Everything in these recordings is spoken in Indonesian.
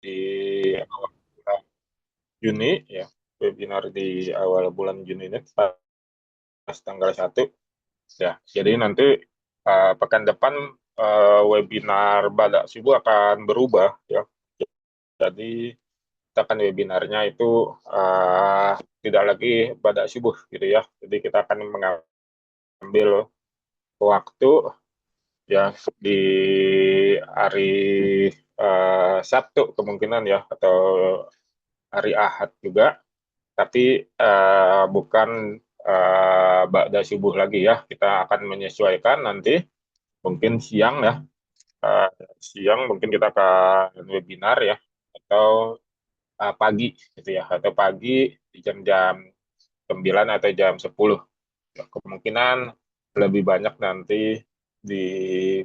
di awal bulan Juni ya, webinar di awal bulan Juni ini pas tanggal 1 ya. Jadi nanti pekan depan webinar Badak Sibu akan berubah ya. Jadi kita akan webinarnya itu uh, tidak lagi Badak Sibu gitu ya. Jadi kita akan mengambil waktu ya di hari Sabtu kemungkinan ya, atau hari Ahad juga, tapi bukan ba'da subuh lagi ya. Kita akan menyesuaikan nanti mungkin siang ya. Eh, Siang mungkin kita akan webinar ya, atau pagi gitu ya, atau pagi di jam-jam 9 atau jam 10. Ya, kemungkinan lebih banyak nanti di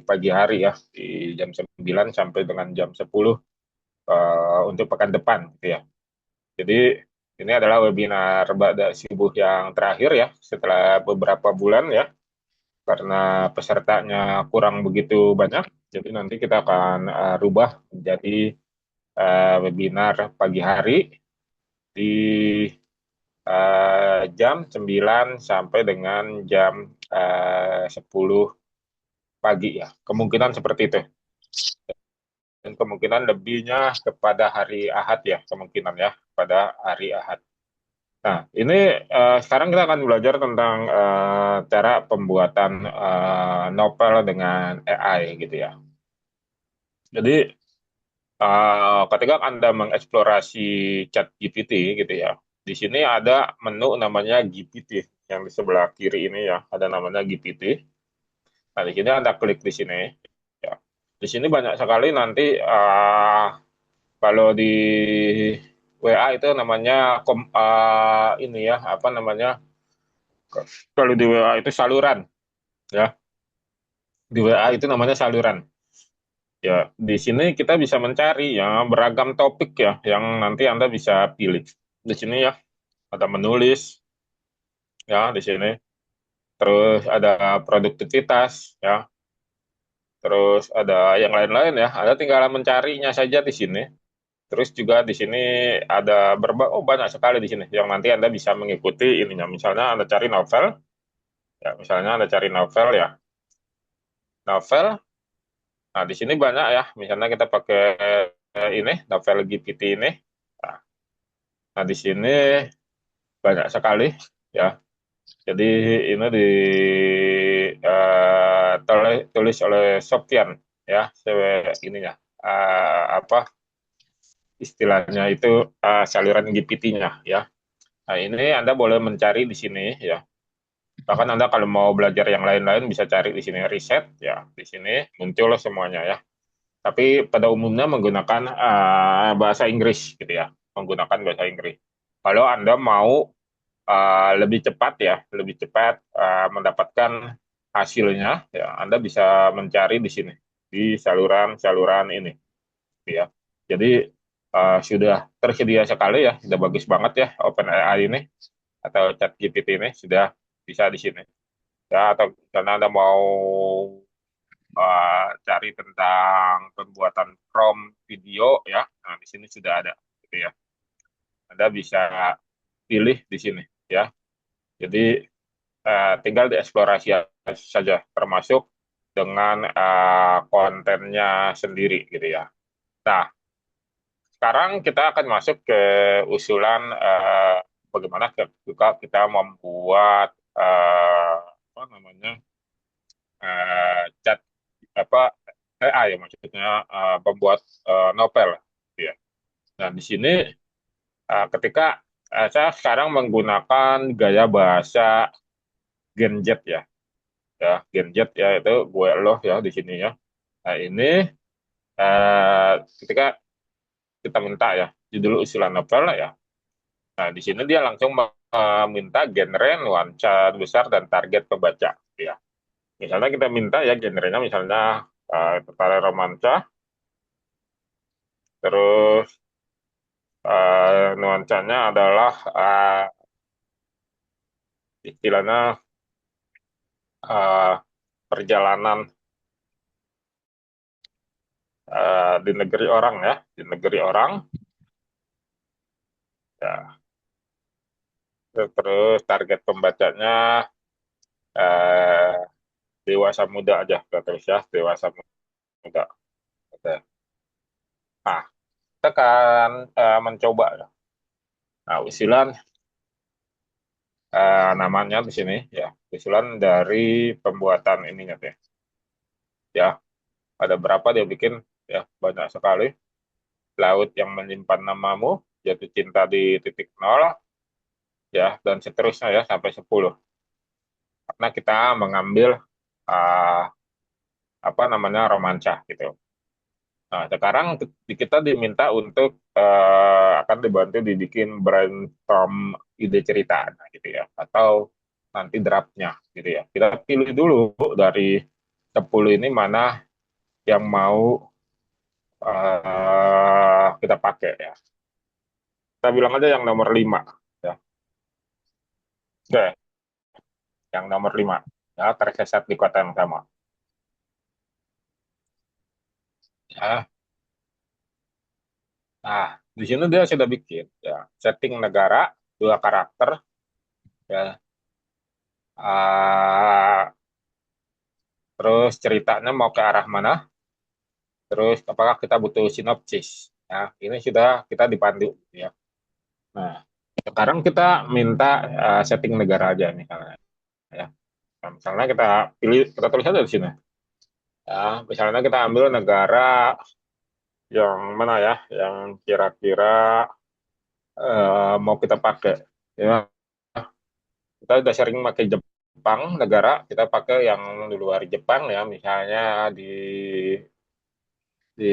pagi hari ya, di jam 9 sampai dengan jam 10 untuk pekan depan gitu ya. Jadi ini adalah webinar Ba'da Subuh yang terakhir ya, setelah beberapa bulan ya, karena pesertanya kurang begitu banyak. Jadi nanti kita akan rubah menjadi webinar pagi hari di jam 9 sampai dengan jam 10 pagi ya. Kemungkinan seperti itu. Dan kemungkinan lebihnya kepada hari Ahad ya, kemungkinan ya, pada hari Ahad. Nah, ini sekarang kita akan belajar tentang cara pembuatan novel dengan AI gitu ya. Jadi, ketika Anda mengeksplorasi chat GPT gitu ya, di sini ada menu namanya GPT yang di sebelah kiri ini ya, ada namanya GPT. Nah, di sini Anda klik di sini. Ya. Di sini banyak sekali nanti kalau di WA itu namanya ini ya, apa namanya? Kalau di WA itu saluran ya. Di WA itu namanya saluran. Ya, di sini kita bisa mencari ya beragam topik ya yang nanti Anda bisa pilih. Di sini ya ada menulis ya di sini. Terus ada produktivitas ya. Terus ada yang lain-lain ya. Anda tinggal mencarinya saja di sini. Terus juga di sini ada banyak sekali di sini yang nanti Anda bisa mengikuti ininya. Misalnya Anda cari novel, ya misalnya Anda cari novel ya. Novel. Nah, di sini banyak ya. Misalnya kita pakai ini novel GPT ini. Nah, nah, di sini banyak sekali ya. Jadi ini tulis oleh Sofyan ya. Ininya apa istilahnya itu saluran GPT-nya ya. Nah, ini Anda boleh mencari di sini ya. Bahkan Anda kalau mau belajar yang lain-lain bisa cari di sini riset ya. Di sini muncul semuanya ya. Tapi pada umumnya menggunakan bahasa Inggris gitu ya. Menggunakan bahasa Inggris. Kalau Anda mau lebih cepat ya, lebih cepat mendapatkan hasilnya ya, Anda bisa mencari di sini di saluran-saluran ini gitu ya. Jadi sudah tersedia sekali ya, sudah bagus banget ya OpenAI ini atau ChatGPT ini sudah bisa di sini. Ya, atau karena Anda mau cari tentang pembuatan prompt video ya, nah di sini sudah ada gitu ya. Anda bisa pilih di sini ya. Jadi tinggal dieksplorasi saja, termasuk dengan kontennya sendiri gitu ya. Nah, sekarang kita akan masuk ke usulan bagaimana juga kita membuat apa namanya chat apa AI ya, maksudnya pembuat novel gitu ya. Nah, di sini ketika saya sekarang menggunakan gaya bahasa Gen Z ya, Gen Z ya, itu gue loh ya di sini ya. Nah, ini ketika kita minta ya judul usulan novel ya. Nah, di sini dia langsung meminta genre, nuansa besar dan target pembaca ya. Misalnya kita minta ya genrenya misalnya tentara romansa, terus nuansanya adalah istilahnya perjalanan di negeri orang ya. di negeri orang, ya. Terus target pembacanya eh, dewasa muda aja, kita tulis ya, dewasa muda. Oke. Nah, kita akan mencoba ya. Nah, usulan namanya di sini ya, usulan dari pembuatan ininya deh. Ya, ada berapa dia bikin ya, banyak sekali. Laut yang menyimpan namamu, jatuh cinta di titik nol, ya, dan seterusnya ya sampai 10. Karena kita mengambil uh, apa namanya romansa gitu. Nah, sekarang kita diminta untuk akan dibantu dibikin brainstorm ide cerita nah, gitu ya, atau nanti draftnya gitu ya. Kita pilih dulu dari 10 ini mana yang mau kita pakai ya. Kita bilang aja yang nomor 5 ya. Oke, yang nomor 5 ya, tersesat di kota yang sama. Ya. Nah, di sini dia sudah bikin ya setting negara, dua karakter ya. Ah, terus ceritanya mau ke arah mana? Terus apakah kita butuh sinopsis? Ya, ini sudah kita dipandu ya. Nah, sekarang kita minta setting negara aja misalnya ya. Nah, misalnya kita pilih, kita tulis aja di sini. Ya, misalnya kita ambil negara yang mana ya, yang kira-kira mau kita pakai. Ya, kita udah sering pakai Jepang negara, kita pakai yang di luar Jepang ya, misalnya di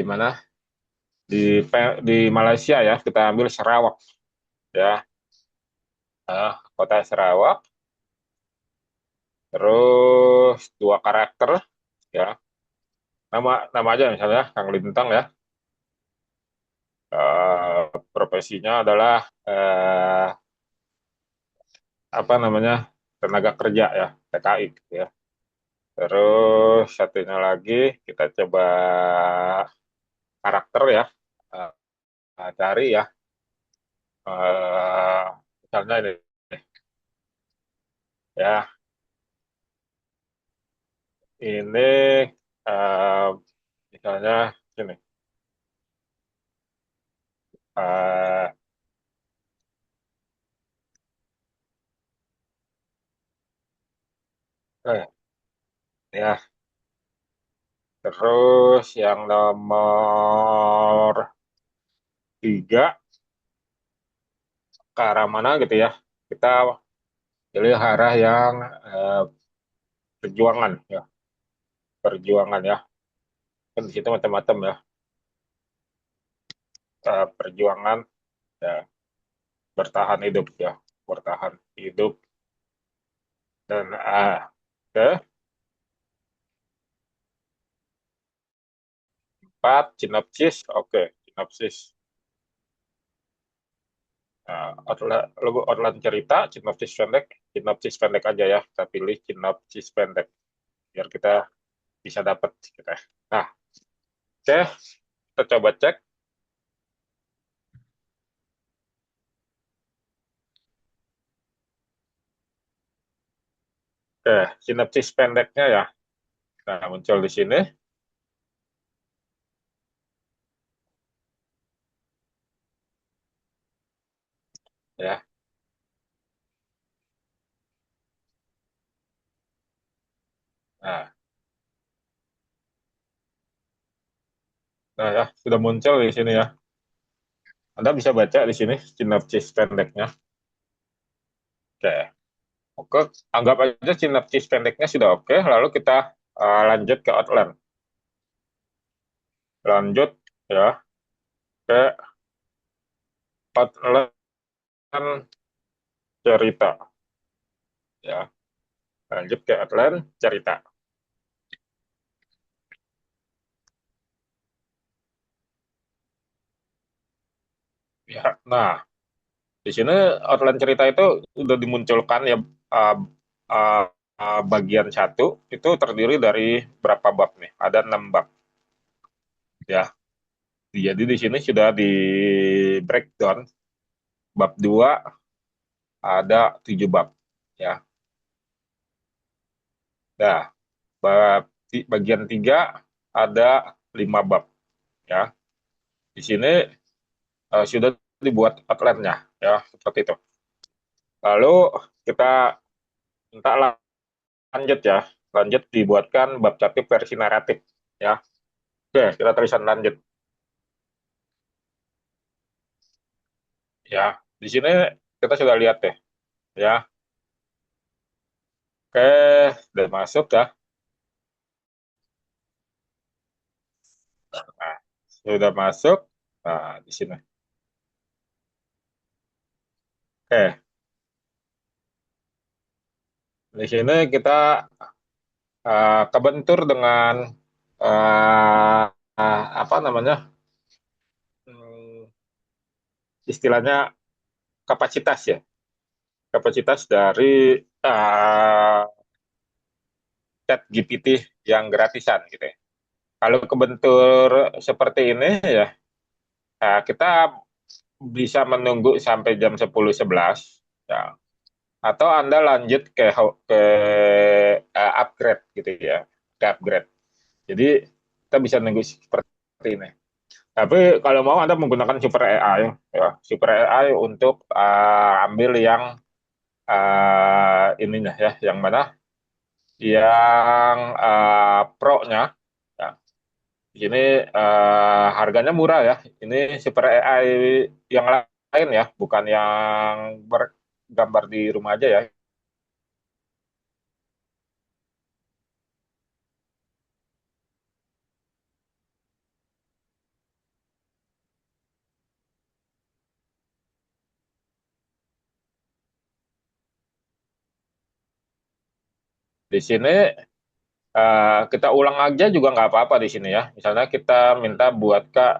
mana? Di Malaysia ya, kita ambil Sarawak ya. Kota Sarawak, terus dua karakter ya. Nama aja misalnya Kang Lintang ya. Profesinya adalah apa namanya? Tenaga kerja ya, TKI gitu ya. Terus satunya lagi kita coba karakter ya. Cari ya. eh, Misalnya ini ya, ini eh, misalnya ini eh, ya. Terus yang nomor 3 ke arah mana gitu ya. Kita pilih arah yang eh, perjuangan ya, perjuangan ya. Kan di situ macam-macam ya. Perjuangan ya, bertahan hidup ya, bertahan hidup dan ke 4 sinopsis. Oke, sinopsis. Logo outline cerita, sinopsis pendek aja ya. Kita pilih sinopsis pendek biar kita bisa dapat kita. Nah, oke, kita coba cek. Oke, sinopsis pendeknya ya. Nah, muncul di sini ya. Nah, nah ya, sudah muncul di sini ya. Anda bisa baca di sini sinopsis pendeknya. Oke, oke, anggap aja sinopsis pendeknya sudah oke. Lalu kita lanjut ke outline. Lanjut ya ke outline cerita ya. Lanjut ke outline cerita. Ya, nah di sini outline cerita itu sudah dimunculkan ya. uh, uh, Bagian satu itu terdiri dari berapa bab nih? Ada 6 bab ya. Jadi di sini sudah di breakdown bab 2 ada 7 bab ya. Nah, bagian 3 ada 5 bab ya. Di sini sudah dibuat outline-nya ya, seperti itu. Lalu kita minta lanjut ya. Lanjut dibuatkan bab 1 versi naratif ya. Oke, kita tulisan lanjut ya. Di sini kita sudah lihat deh ya. Oke, sudah masuk ya. Nah, sudah masuk. Nah, di sini. Oke, di sini kita kebentur dengan uh, apa namanya? Hmm, istilahnya kapasitas ya. Kapasitas dari chat GPT yang gratisan gitu ya. Kalau kebentur seperti ini ya, kita bisa menunggu sampai jam 10.11 ya. Atau Anda lanjut ke upgrade gitu ya, ke upgrade. Jadi kita bisa nunggu seperti ini. Tapi kalau mau Anda menggunakan Super AI ya, Super AI untuk ambil yang ininya ya, yang mana? Yang Pro-nya. Ya. Di sini harganya murah ya. Ini Super AI yang lain ya, bukan yang bergambar di rumah aja ya. Di sini kita ulang aja juga nggak apa-apa di sini ya. Misalnya kita minta buatkan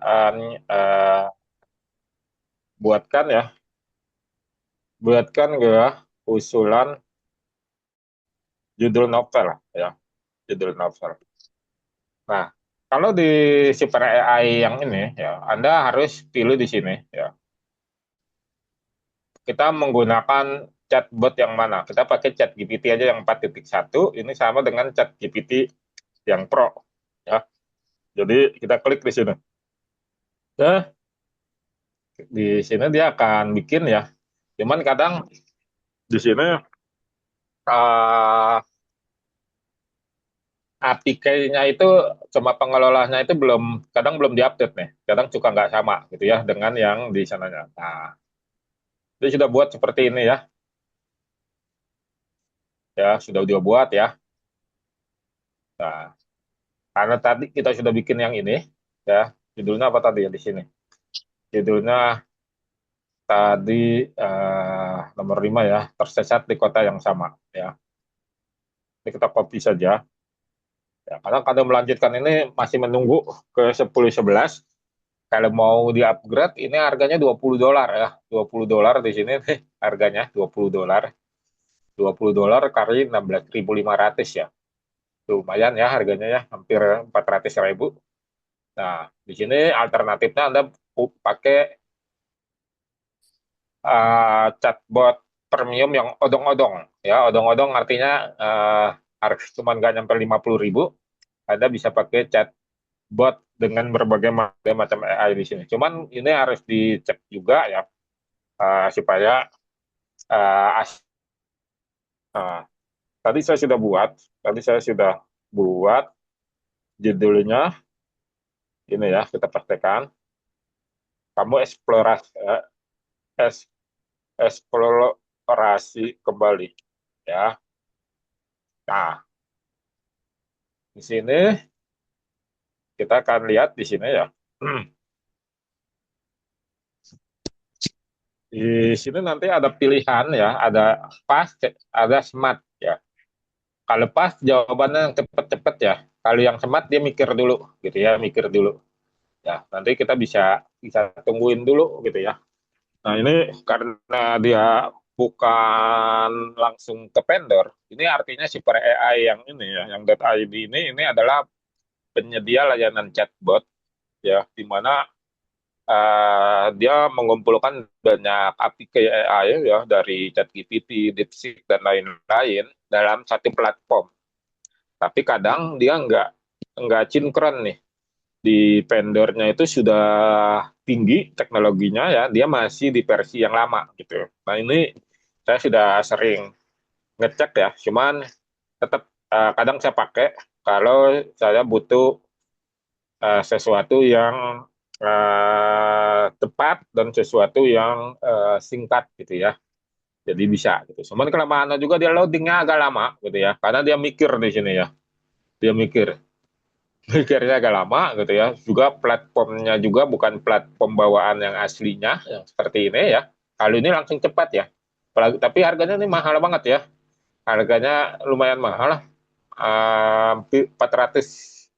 ya, buatkan ya usulan judul novel ya, judul novel. Nah, kalau di Super AI yang ini ya, Anda harus pilih di sini ya. Kita menggunakan chatbot yang mana? Kita pakai chat GPT aja yang 4.1, ini sama dengan chat GPT yang Pro ya. Jadi kita klik di sini. Ya, di sini dia akan bikin ya. Cuman kadang di sini uh, APK-nya itu cuma pengelolanya itu kadang belum diupdate nih, kadang suka nggak sama gitu ya dengan yang di sananya. Nah, dia sudah buat seperti ini ya, ya sudah dia buat ya. Nah, karena tadi kita sudah bikin yang ini ya, judulnya apa tadi ya di sini? Judulnya tadi nomor 5 ya, tersesat di kota yang sama ya. Ini kita copy saja. Ya, karena kalau melanjutkan ini masih menunggu ke 10.11. Kalau mau di-upgrade ini harganya $20 ya. $20 di sini nih harganya $20. $20 kali 16.500 ya. Itu lumayan ya harganya ya, hampir 400.000. Nah, di sini alternatifnya Anda pakai chatbot premium yang odong-odong ya. Odong-odong artinya harga cuma nggak nyampe 50.000. Anda bisa pakai chatbot dengan berbagai macam AI di sini. Cuman ini harus dicek juga ya, supaya as nah, tadi saya sudah buat judulnya ini ya, kita praktekkan. Kamu es- eksplorasi kembali ya. Nah, di sini kita akan lihat di sini ya. Di sini nanti ada pilihan ya, ada pas, ada smart ya. Kalau pas jawabannya yang cepet-cepet ya. Kalau yang smart dia mikir dulu gitu ya, mikir dulu. Ya, nanti kita bisa bisa tungguin dulu gitu ya. Nah, ini karena dia bukan langsung ke vendor, ini artinya si per AI yang ini ya, yang .id ini adalah penyedia layanan chatbot ya, di mana dia mengumpulkan banyak API AI ya dari ChatGPT, DeepSeek dan lain-lain dalam satu platform. Tapi kadang dia nggak sinkron nih di vendornya itu sudah tinggi teknologinya ya, dia masih di versi yang lama gitu. Nah ini saya sudah sering ngecek ya, cuman tetap kadang saya pakai kalau saya butuh sesuatu yang tepat dan sesuatu yang singkat gitu ya. Jadi bisa gitu. Cuman kelemahannya juga dia loadingnya agak lama gitu ya, karena dia mikir di sini ya. Dia mikirnya agak lama gitu ya. Juga platformnya juga bukan platform bawaan yang aslinya yang seperti ini ya. Kalau ini langsung cepat ya. Tapi harganya ini mahal banget ya. Harganya lumayan mahal lah. Hampir 400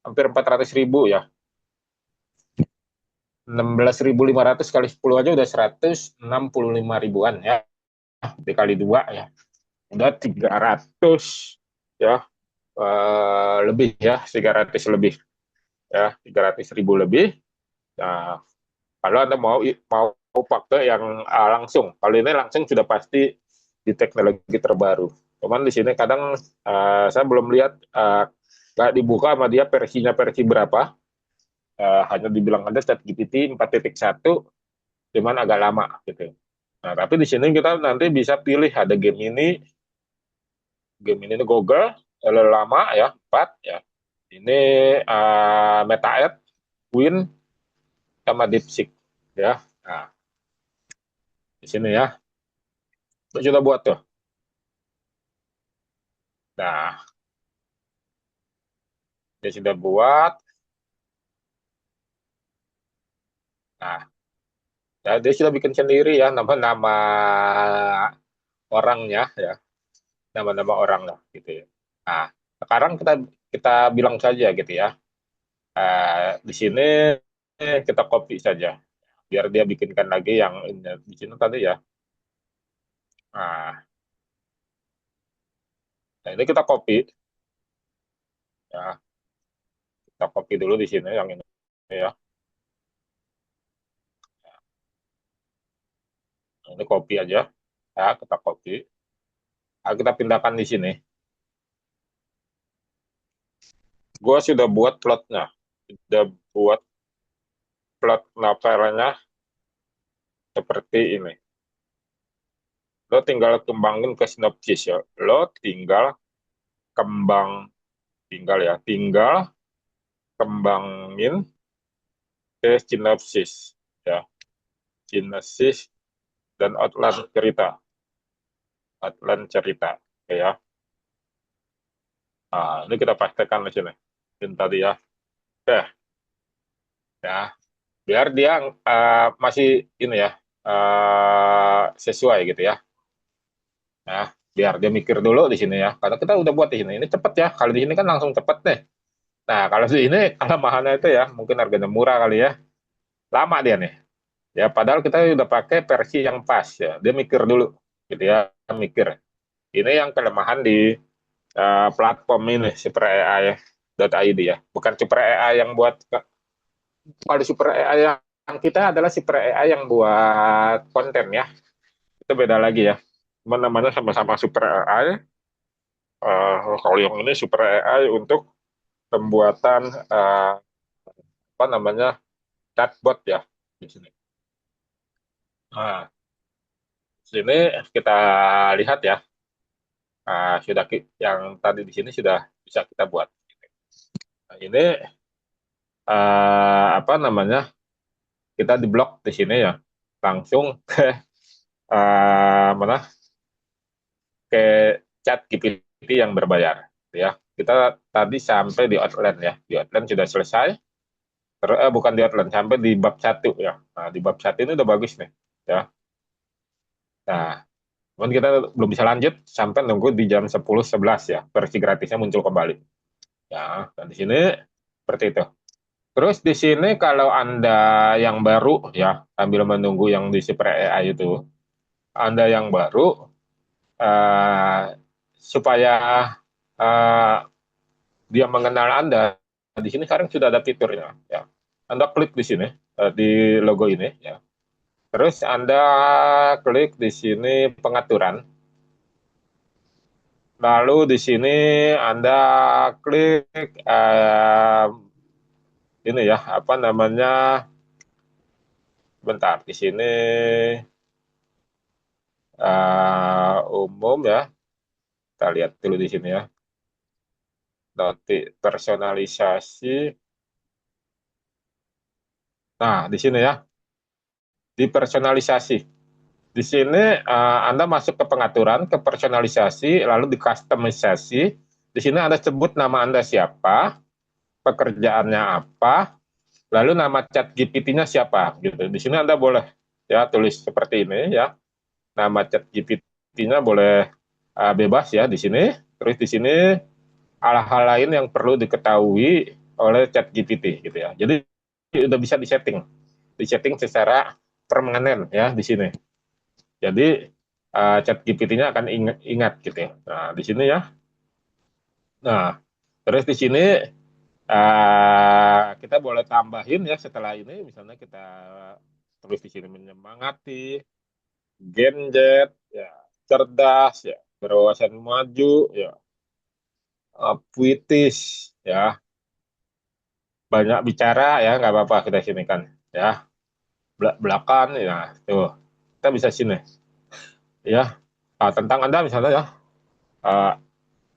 hampir 400 ribu ya. 16.500 kali 10 aja udah 165 ribuan ya. Dikali dua ya. Udah 300 ya. Lebih ya, 300 lebih ya, 300 ribu lebih. Nah, kalau Anda mau pakai yang langsung, kalau ini langsung sudah pasti di teknologi terbaru. Cuman di sini kadang saya belum lihat nggak dibuka sama dia versi berapa. Hanya dibilang ada ChatGPT 4.1, cuman agak lama gitu. Nah, tapi di sini kita nanti bisa pilih ada game ini Google, lama ya, 4 ya. Ini Meta Ed, Win, sama DeepSeek ya. Nah, di sini ya. Kita sudah buat tuh. Nah, dia sudah buat. Nah, ya, dia sudah bikin sendiri ya nama-nama orangnya ya, nama-nama orang lah gitu ya. Nah, sekarang kita kita bilang saja gitu ya. Di sini kita copy saja biar dia bikinkan lagi yang di sini tadi ya. Nah, nah ini kita copy ya. Kita copy dulu di sini yang ini ya. Ini copy aja. Ya, kita copy. Nah, kita pindahkan di sini. Gua sudah buat plotnya. Sudah buat plot novelnya seperti ini. Lo tinggal kembangin ke sinopsis ya. Lo tinggal kembang, tinggal kembangin ke sinopsis ya. Sinopsis dan outline cerita ya. Nah, ini kita pastikan di sini. Ini tadi ya. Oke, ya. Biar dia masih ini ya, sesuai gitu ya. Nah, biar dia mikir dulu di sini ya. Karena kita udah buat di sini. Ini cepet ya. Kalau di sini kan langsung cepet nih. Nah, kalau di ini kalau mahalnya itu ya, mungkin harganya murah kali ya. Lama dia nih. Ya, padahal kita udah pakai versi yang pas ya. Dia mikir dulu gitu ya, mikir. Ini yang kelemahan di platform ini Super AI.id ya. Bukan Super AI yang buat, kalau Super AI yang kita adalah Super AI yang buat konten ya. Itu beda lagi ya. Cuma namanya sama-sama Super AI. Kalau yang ini Super AI untuk pembuatan apa namanya, chatbot ya di sini. Nah, di sini kita lihat ya, yang tadi di sini sudah bisa kita buat. Nah, ini apa namanya, kita di blok di sini ya, langsung ke mana, ke chat GPT yang berbayar ya. Kita tadi sampai di outline ya, di outline sudah selesai. Terus bukan di outline, sampai di bab satu ya. Nah, di bab satu ini udah bagus nih ya. Nah, cuman kita belum bisa lanjut sampai nunggu di jam 10.11 ya, versi gratisnya muncul kembali. Ya, dan di sini seperti itu. Terus di sini kalau Anda yang baru ya, sambil menunggu yang di Super AI itu, Anda yang baru, eh, supaya eh, dia mengenal Anda, di sini sekarang sudah ada fiturnya. Ya. Anda klik di sini. di logo ini ya. Terus Anda klik di sini pengaturan. Lalu di sini Anda klik ini ya, apa namanya? Bentar, di sini umum ya. Kita lihat dulu di sini ya. Nanti personalisasi. Nah, di sini ya, di personalisasi. Di sini Anda masuk ke pengaturan, ke personalisasi, lalu di customisasi. Di sini Anda sebut nama Anda siapa, pekerjaannya apa, lalu nama chat GPT-nya siapa gitu. Di sini Anda boleh ya tulis seperti ini ya. Nama chat GPT-nya boleh bebas ya di sini. Terus di sini hal-hal lain yang perlu diketahui oleh chat GPT gitu ya. Jadi udah bisa disetting secara permanen ya di sini. Jadi chat GPT-nya akan ingat gitu ya. Nah, di sini ya. Nah, terus di sini kita boleh tambahin ya setelah ini, misalnya kita tulis di sini menyemangati, genjet, ya, cerdas, ya, berwawasan maju, ya, puitis, ya, banyak bicara ya nggak apa-apa kita sini kan, ya, belakan, ya, tuh kita bisa sini, ya. Tentang Anda misalnya ya, uh,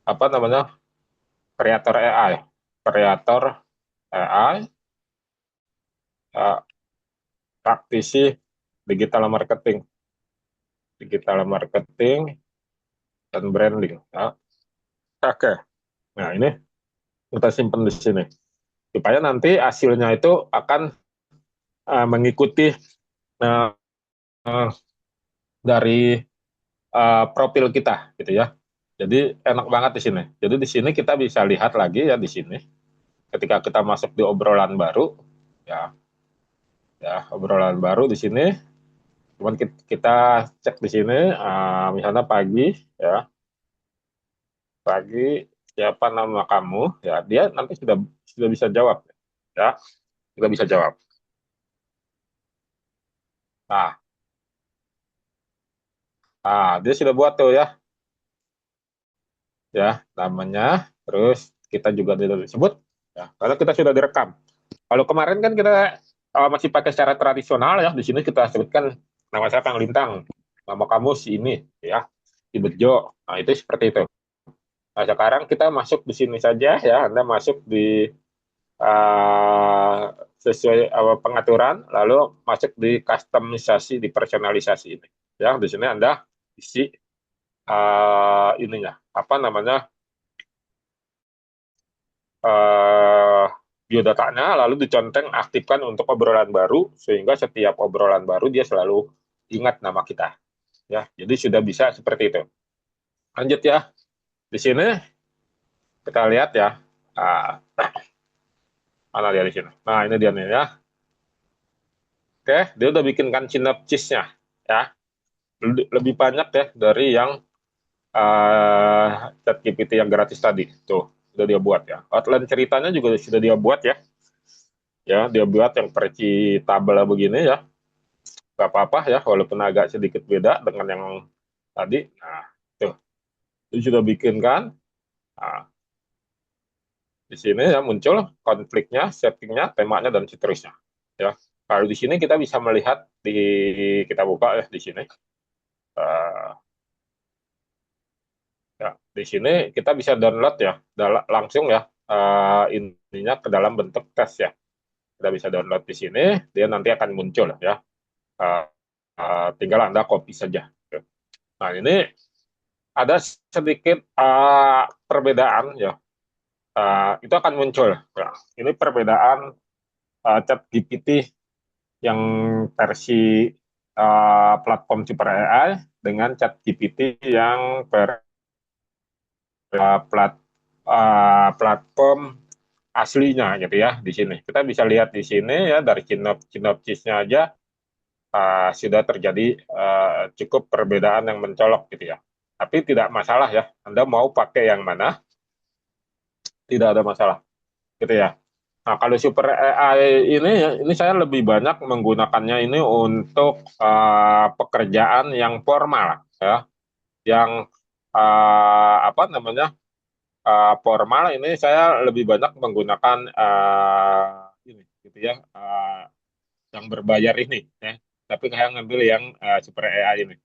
apa namanya kreator AI, kreator AI, uh, praktisi digital marketing, digital marketing dan branding. Ya. Oke, nah ini kita simpan di sini supaya nanti hasilnya itu akan mengikuti uh, uh, dari profil kita, gitu ya. Jadi enak banget di sini. Jadi di sini kita bisa lihat lagi ya di sini. Ketika kita masuk di obrolan baru, ya, ya obrolan baru di sini. Cuman kita cek di sini, misalnya pagi, ya, pagi siapa nama kamu, ya dia nanti sudah bisa jawab, ya, sudah bisa jawab. Nah, dia sudah buat tuh ya, ya namanya. Terus kita juga disebut, ya, karena kita sudah direkam. Kalau kemarin kan kita masih pakai secara tradisional ya, di sini kita sebutkan nama saya Kang Lintang, nama kamu si ini, ya, si Bejo. Nah itu seperti itu. Nah, sekarang kita masuk di sini saja ya, Anda masuk di uh, sesuai pengaturan, lalu masuk di customisasi, di personalisasi ini. Ya, di sini Anda isi ininya, apa namanya, uh, biodatanya, lalu diconteng aktifkan untuk obrolan baru, sehingga setiap obrolan baru dia selalu ingat nama kita. Ya, jadi sudah bisa seperti itu. Lanjut ya, di sini kita lihat ya, uh, mana dia di sini. Nah, ini dia nih ya. Oke, dia udah bikinkan sinopsisnya ya. Lebih banyak ya dari yang ChatGPT yang gratis tadi. Tuh, sudah dia buat ya. Outline ceritanya juga sudah dia buat ya. Ya, dia buat yang versi tabel begini ya. Gak apa-apa ya, walaupun agak sedikit beda dengan yang tadi. Nah, tuh, itu sudah bikin kan. Nah, di sini ya muncul konfliknya, settingnya, temanya, dan seterusnya. Ya, kalau di sini kita bisa melihat kita buka ya di sini. Uh, Ya, di sini kita bisa download ya, langsung ya ininya ke dalam bentuk tes ya. Kita bisa download di sini, dia nanti akan muncul ya. Uh, Tinggal Anda copy saja. Nah, ini ada sedikit perbedaan ya. Itu akan muncul. Ya. Ini perbedaan chat GPT yang versi platform Super AI dengan chat GPT yang plat, platform aslinya gitu ya di sini. Kita bisa lihat di sini ya dari sinopsisnya aja sudah terjadi cukup perbedaan yang mencolok gitu ya. Tapi tidak masalah ya. Anda mau pakai yang mana? Tidak ada masalah gitu ya. Nah, kalau super AI ini ya, ini saya lebih banyak menggunakannya ini untuk pekerjaan yang formal ya, yang apa namanya formal ini saya lebih banyak menggunakan ini gitu ya, yang berbayar ini ya. Tapi saya ngambil yang super AI ini.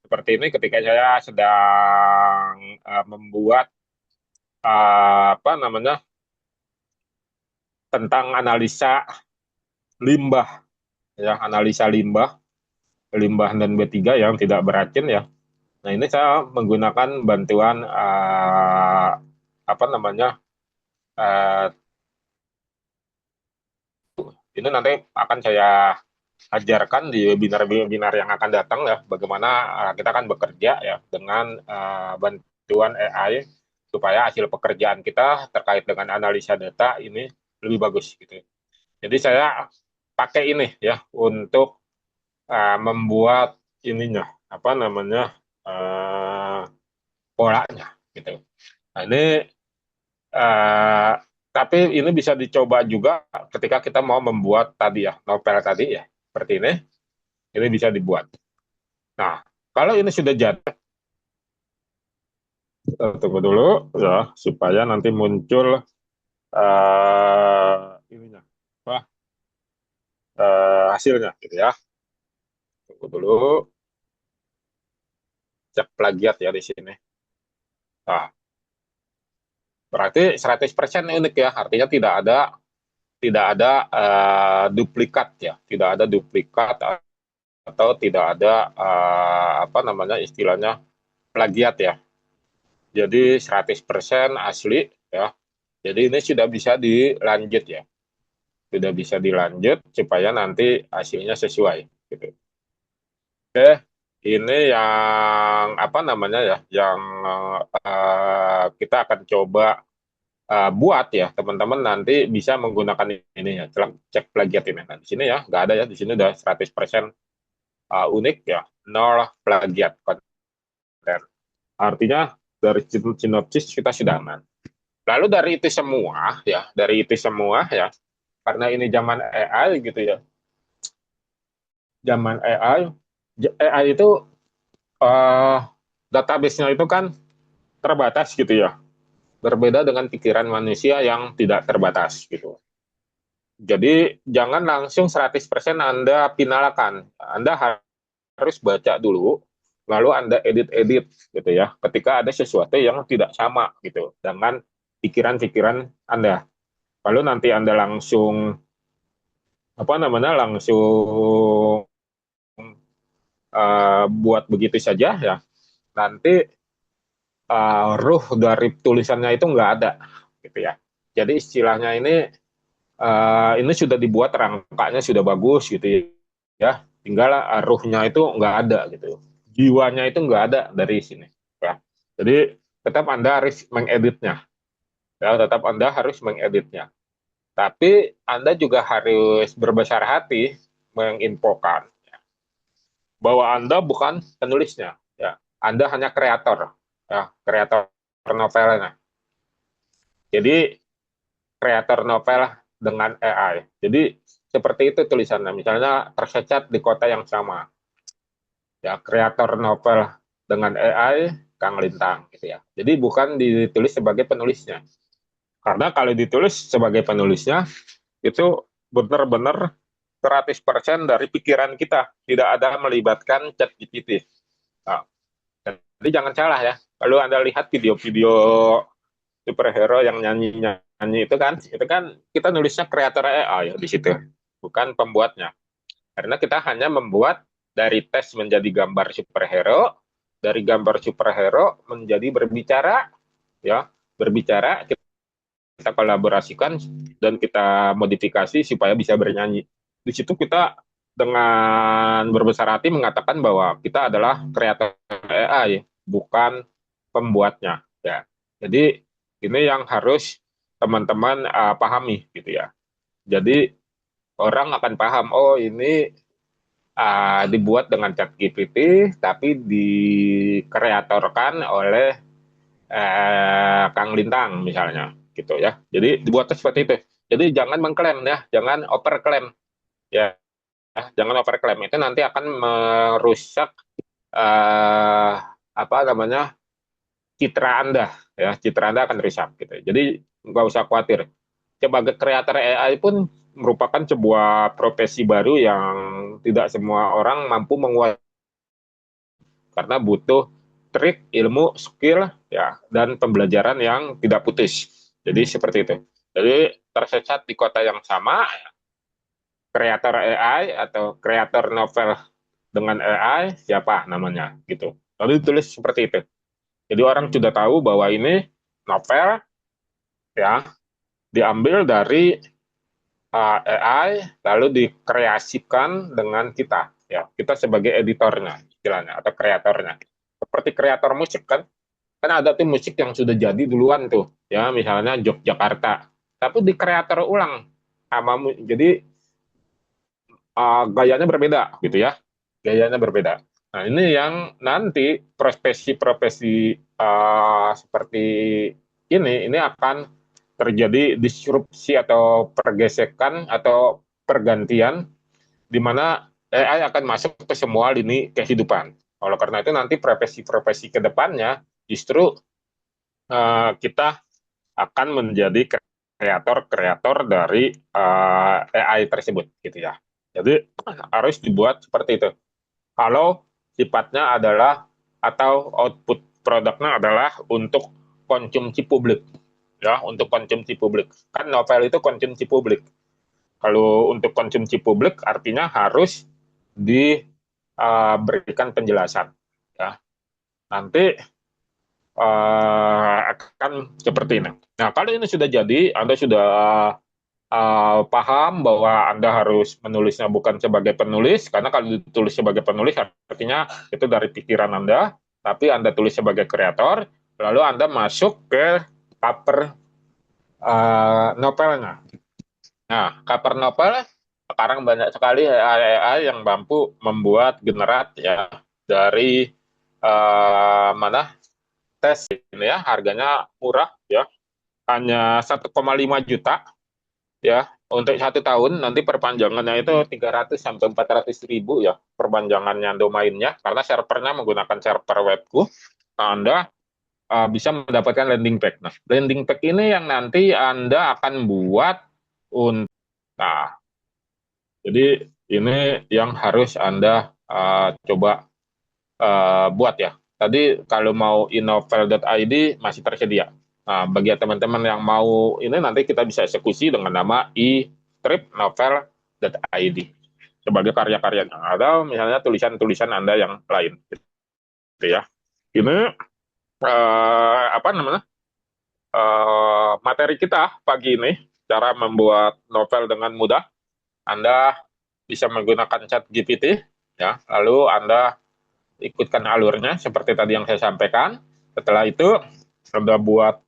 Seperti ini ketika saya sedang membuat apa namanya tentang analisa limbah ya, analisa limbah limbah dan B3 yang tidak beracun ya. Nah, ini saya menggunakan bantuan apa namanya eh, ini nanti akan saya ajarkan di webinar-webinar yang akan datang ya, bagaimana kita akan bekerja ya dengan bantuan AI supaya hasil pekerjaan kita terkait dengan analisa data ini lebih bagus gitu. Jadi saya pakai ini ya untuk membuat ininya apa namanya uh, polanya gitu. Nah, ini eh, tapi ini bisa dicoba juga ketika kita mau membuat tadi ya novel tadi ya seperti ini bisa dibuat. Nah, kalau ini sudah jadi, tunggu dulu ya supaya nanti muncul ininya apa hasilnya gitu ya. Tunggu dulu, cek plagiat ya di sini. Nah, berarti 100% unik ya, artinya tidak ada duplikat ya, tidak ada duplikat atau tidak ada apa namanya istilahnya plagiat ya. Jadi 100% asli ya. Jadi ini sudah bisa dilanjut ya. Sudah bisa dilanjut supaya nanti hasilnya sesuai gitu. Oke, ini yang apa namanya ya, yang kita akan coba buat ya teman-teman nanti bisa menggunakan ini ya, cek plagiat ini. Nah, di sini ya nggak ada ya, di sini udah 100% unik ya, nol plagiat konten. Artinya dari sinopsis kita sudah aman. Lalu dari itu semua ya, dari itu semua ya, karena ini zaman AI gitu ya, zaman AI itu uh, database-nya itu kan terbatas gitu ya, berbeda dengan pikiran manusia yang tidak terbatas gitu. Jadi jangan langsung 100% Anda finalkan. Anda harus baca dulu, lalu Anda edit-edit gitu ya. Ketika ada sesuatu yang tidak sama gitu dengan pikiran-pikiran Anda. Lalu nanti Anda langsung apa namanya langsung buat begitu saja ya. Nanti ruh dari tulisannya itu nggak ada gitu ya. Jadi istilahnya ini sudah dibuat rangkanya sudah bagus gitu ya. Tinggal ruhnya itu nggak ada gitu. Jiwanya itu nggak ada dari sini ya. Jadi tetap Anda harus mengeditnya. Ya, tetap Anda harus mengeditnya. Tapi Anda juga harus berbesar hati menginfokan bahwa Anda bukan penulisnya, ya. Anda hanya kreator, ya, kreator novelnya. Jadi kreator novel dengan AI. Jadi seperti itu tulisannya. Misalnya tercecat di kota yang sama, ya kreator novel dengan AI Kang Lintang, gitu ya. Jadi bukan ditulis sebagai penulisnya. Karena kalau ditulis sebagai penulisnya itu benar-benar 100% dari pikiran kita, tidak ada melibatkan chat GPT. Nah, jadi jangan salah ya. Kalau Anda lihat video-video superhero yang nyanyi-nyanyi itu kan kita nulisnya kreator AI ya di situ, bukan pembuatnya. Karena kita hanya membuat dari tes menjadi gambar superhero, dari gambar superhero menjadi berbicara, ya, berbicara kita kolaborasikan dan kita modifikasi supaya bisa bernyanyi. Di situ kita dengan berbesar hati mengatakan bahwa kita adalah kreator AI, bukan pembuatnya. Ya, jadi ini yang harus teman-teman pahami gitu ya. Jadi orang akan paham, oh ini dibuat dengan chat GPT, tapi dikreatorkan oleh Kang Lintang misalnya, gitu ya. Jadi dibuatnya seperti itu. Jadi jangan mengklaim ya, jangan overklaim ya, jangan overklaim, itu nanti akan merusak eh, apa namanya, citra Anda ya, citra Anda akan rusak gitu. Jadi nggak usah khawatir. Sebagai kreator AI pun merupakan sebuah profesi baru yang tidak semua orang mampu menguasai karena butuh trik, ilmu, skill ya, dan pembelajaran yang tidak putus. Jadi seperti itu. Jadi tersesat di kota yang sama, kreator AI atau kreator novel dengan AI siapa namanya gitu. Lalu ditulis seperti itu. Jadi orang sudah tahu bahwa ini novel ya, diambil dari AI lalu dikreasikan dengan kita ya. Kita sebagai editornya istilahnya atau kreatornya. Seperti kreator musik kan ada tuh musik yang sudah jadi duluan tuh ya, misalnya Yogyakarta. Tapi di kreator ulang sama jadi gayanya berbeda gitu ya. Gayanya berbeda. Nah, ini yang nanti profesi-profesi seperti ini akan terjadi disrupsi atau pergesekan atau pergantian di mana AI akan masuk ke semua lini kehidupan. Oleh karena itu nanti profesi-profesi ke depannya justru kita akan menjadi kreator-kreator dari AI tersebut gitu ya. Jadi harus dibuat seperti itu. Kalau sifatnya adalah atau output produknya adalah untuk konsumsi publik ya, untuk konsumsi publik. Kan novel itu konsumsi publik. Kalau untuk konsumsi publik artinya harus diberikan penjelasan ya. Nanti akan seperti ini. Nah, kalau ini sudah jadi, Anda sudah paham bahwa Anda harus menulisnya bukan sebagai penulis, karena kalau ditulis sebagai penulis artinya itu dari pikiran Anda, tapi Anda tulis sebagai kreator, lalu Anda masuk ke cover novelnya. Nah, cover novel sekarang banyak sekali AI yang mampu membuat generat ya dari mana tes ini ya, harganya murah ya, hanya 1,5 juta ya untuk 1 tahun. Nanti perpanjangannya itu 300 sampai 400 ribu ya, perpanjangannya domainnya, karena servernya menggunakan server webku. Nah, Anda bisa mendapatkan landing page. Nah, landing page ini yang nanti Anda akan buat untuk, nah, jadi ini yang harus Anda coba buat ya. Tadi kalau mau inovel.id masih tersedia. Nah, bagi teman-teman yang mau ini, nanti kita bisa eksekusi dengan nama e-tripnovel.id sebagai karya-karyanya, atau misalnya tulisan-tulisan Anda yang lain gitu ya. Ini apa namanya, materi kita pagi ini, cara membuat novel dengan mudah. Anda bisa menggunakan chat GPT ya, lalu Anda ikutkan alurnya seperti tadi yang saya sampaikan. Setelah itu Anda buat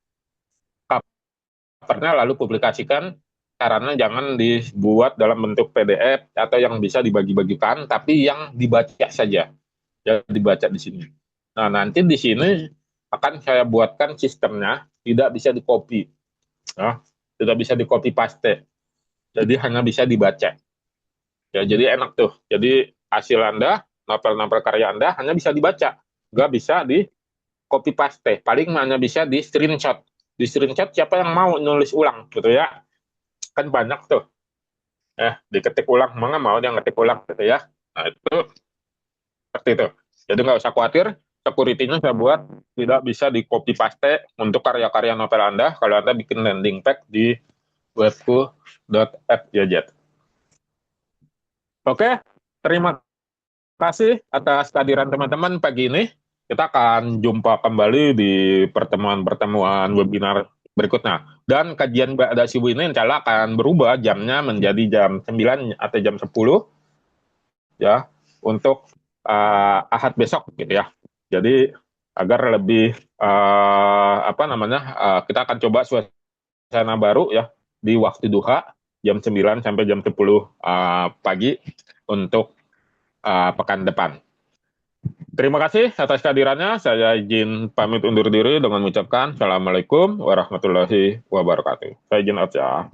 covernya lalu publikasikan. Caranya jangan dibuat dalam bentuk PDF atau yang bisa dibagi-bagikan, tapi yang dibaca saja. Ya, dibaca di sini. Nah, nanti di sini akan saya buatkan sistemnya tidak bisa di-copy. Ya, tidak bisa di-copy paste. Jadi hanya bisa dibaca. Ya, jadi enak tuh. Jadi hasil Anda, novel-novel karya Anda hanya bisa dibaca. Nggak bisa di copy paste. Paling hanya bisa di screenshot. Di screenshot siapa yang mau nulis ulang gitu ya. Kan banyak tuh. Diketik ulang. Mana mau dia ngetik ulang gitu ya. Nah, itu seperti itu. Jadi nggak usah khawatir. Security-nya saya buat tidak bisa di copy paste untuk karya-karya novel Anda kalau Anda bikin landing page di webku.app ya, Jet. Oke, terima kasih atas kehadiran teman-teman pagi ini. Kita akan jumpa kembali di pertemuan-pertemuan webinar berikutnya. Dan kajian Mbak Dasibu ini insya Allah akan berubah jamnya menjadi jam 9 atau jam 10 ya, untuk Ahad besok gitu ya. Jadi agar lebih apa namanya, kita akan coba suasana baru ya di waktu duha jam 9 sampai jam 10 pagi untuk pekan depan. Terima kasih atas kehadirannya. Saya izin pamit undur diri dengan mengucapkan Assalamualaikum warahmatullahi wabarakatuh. Saya izin out ya.